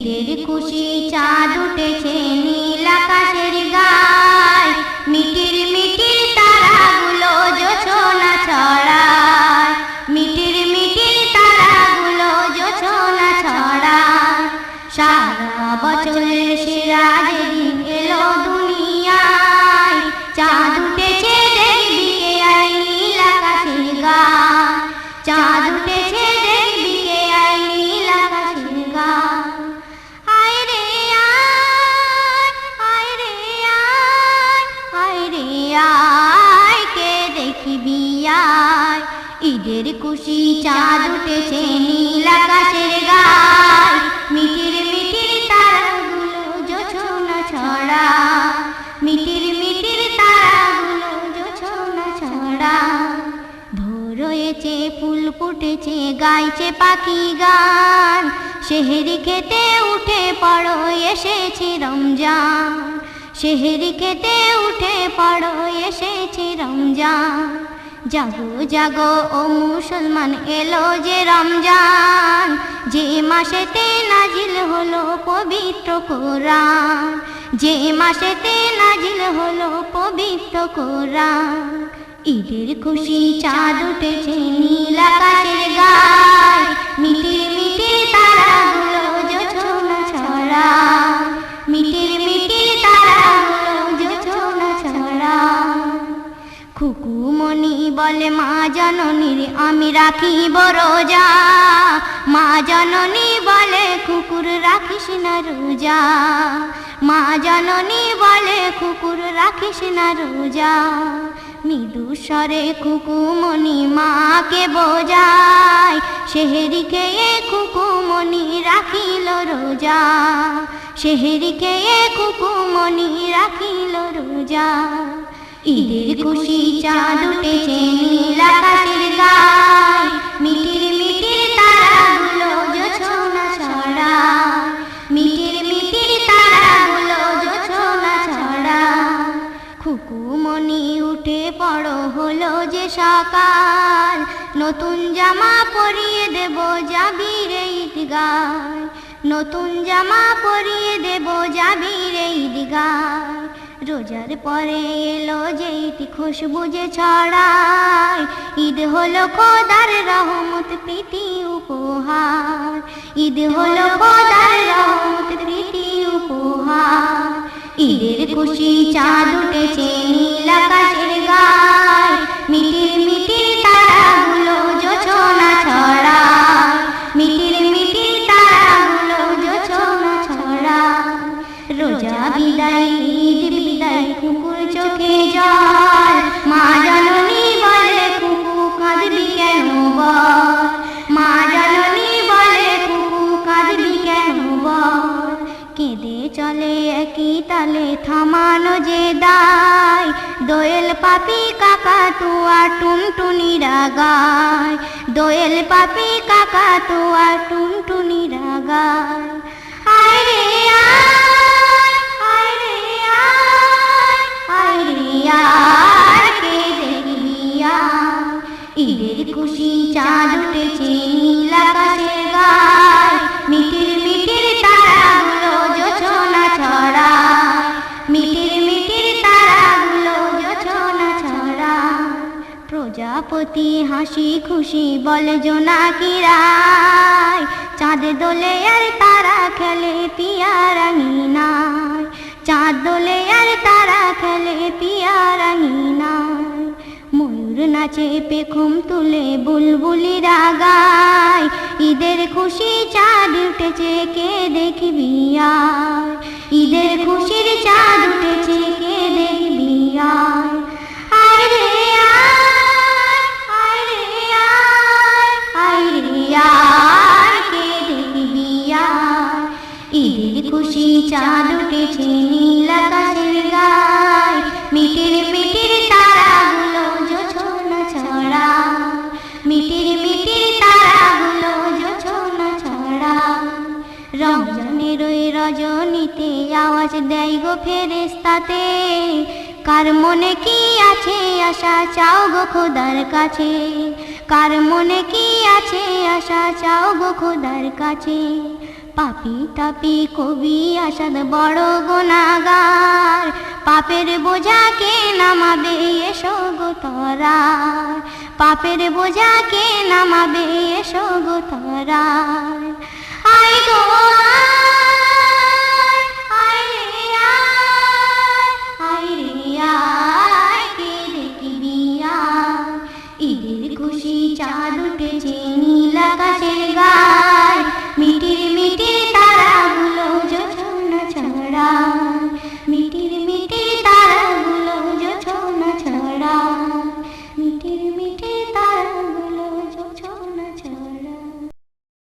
ঈদের খুশি চাঁদ উঠেছে নীল আকাশের গায়, মিটির মিটির তারাগুলো জোছনা ছড়ায়, মিটির মিটির তারাগুলো জোছনা ছড়ায়। সারা বছরের সেরা যেদিন এলো দুনিয়ায়, চাঁদ উঠেছে দেখবি কে আয় নীল আকাশের গায়, চাঁদ উঠেছে দেখবি কে আয় নীল আকাশের গায়। ঈদের খুশি চাঁদ উঠেছে নীল আকাশের গায়, মিটির মিটির তারাগুলো জোছনা ছড়ায়, মিটির মিটির তারাগুলো জোছনা ছড়ায়। ভোর হয়েছে ফুল ফুটেছে গাইছে পাখি গান, সেহরি খেতে উঠে পড়ো এসেছে রমজান, সেহরি খেতে উঠে পড়ো এসেছে রমজান। জাগো জাগো ও মুসলমান এলো যে রমজান, যে মাসেতে নাজিল হলো পবিত্র কোরআন, যে মাসেতে নাজিল হলো পবিত্র কোরআন। ঈদের খুশি চাঁদ উঠেছে নীল আকাশের গায়, মিটির মিটির তারাগুলো জোছনা ছড়ায়, মিটির মিটির তারাগুলো জোছনা ছড়ায়। খুকুমণি বলে মা জননীর আমি রাখিব রোজা, মা জননী বলে কুকুর রাখিস না রোজা, মা জননী বলে কুকুর রাখিস না রোজা। মৃদু স্বরে খুকুমণি মাকে বোঝায়, সেহরি খেয়ে খুকুমণি রাখিল রোজা, সেহরি খেয়ে খুকুমণি রাখিল রোজা। ঈদের খুশি চাঁদ উঠেছে নীল আকাশের গায়, মিটির মিটির তারাগুলো জোছনা ছড়ায়, মিটির মিটির তারাগুলো জোছনা ছড়ায়। খুকুমণি উঠে পড়ো হলো যে সকাল, নতুন জামা পরিয়ে দেব যাবি রে ঈদগায়, নতুন জামা পরিয়ে দেব যাবি রে ঈদগায়। রোজার পরে এলো যে ঈদ খুশবু যে ছড়ায়, ঈদ হলো খোদার রহমত প্রীতি উপহার, ঈদ হলো খোদার রহমত প্রীতি উপহার। ঈদের খুশি চাঁদ উঠেছে নীল আকাশের গায়, মিটির মিটির তারাগুলো জোছনা ছড়ায়, মিটির মিটির তারাগুলো জোছনা ছড়ায়। রোজা বিদায় ঈদ বিদায় কুকুর চোখে জল, মা জননী বলে কুকু কাঁদবি কেন বল, মা জননী বলে কুকু কাঁদবি কেন বল। কেঁদে চলে একই তালে থামানো যে দায়, দোয়েল পাপি কাকাতুয়া টুনটুনিরা গায়, দোয়েল পাপি কাকাতুয়া টুনটুনিরা গায়। আয় রে আয়, আয় রে আয়, আয় রে আয় কে দেখবি আয়। ঈদের খুশি চাঁদ উঠেছে নীল আকাশের গায়, মিটির মিটির তারাগুলো জোছনা ছড়ায়, মিটির মিটির তারাগুলো জোছনা ছড়ায়। প্রজাপতি হাসি খুশি বলে জোনাকিরায়, চাঁদ দোলে আর তারা খেলে পিয়ার আঙিনায়, চাঁদ দোলে আর তারা খেলে পিয়ার আঙিনায়। ময়ূর নাচে পেখম তুলে বুলবুলিরা গায়, ঈদের খুশি চাঁদ উঠেছে কে দেখবি আয়, ঈদের খুশির চাঁদ উঠেছে কে দেখবি আয়। আয় রে আয়, আয় রে আয়, আয় রে আয় কে দেখবি আয়। ঈদের খুশি চাঁদ উঠেছে নীল আকাশের গায়, মিটির মিটির তারাগুলো জোছনা ছড়ায়, মিটির মিটির তারাগুলো জোছনা ছড়ায়। রমজানের ওই রজনীতে আওয়াজ দেয় গো ফেরেশতাতে, কার মনে কি আছে আশা চাও গো খোদার কাছে, কার মনে কি আছে আশা চাও গো খোদার কাছে। পাপি তাপি কবি আসাদ বড় গুনাহগার, পাপের বোঝাকে নামাবে এসো গো তরার, পাপের বোঝাকে নামাবে এসো গো তরার। আয় গো আয়, আয় রে আয়, আয় রে আয়, কে দেখবি আয়। ঈদের খুশি চাঁদ উঠেছে নীল আকাশের গায়, মিটির মিটির তারাগুলো জোছনা ছড়ায়।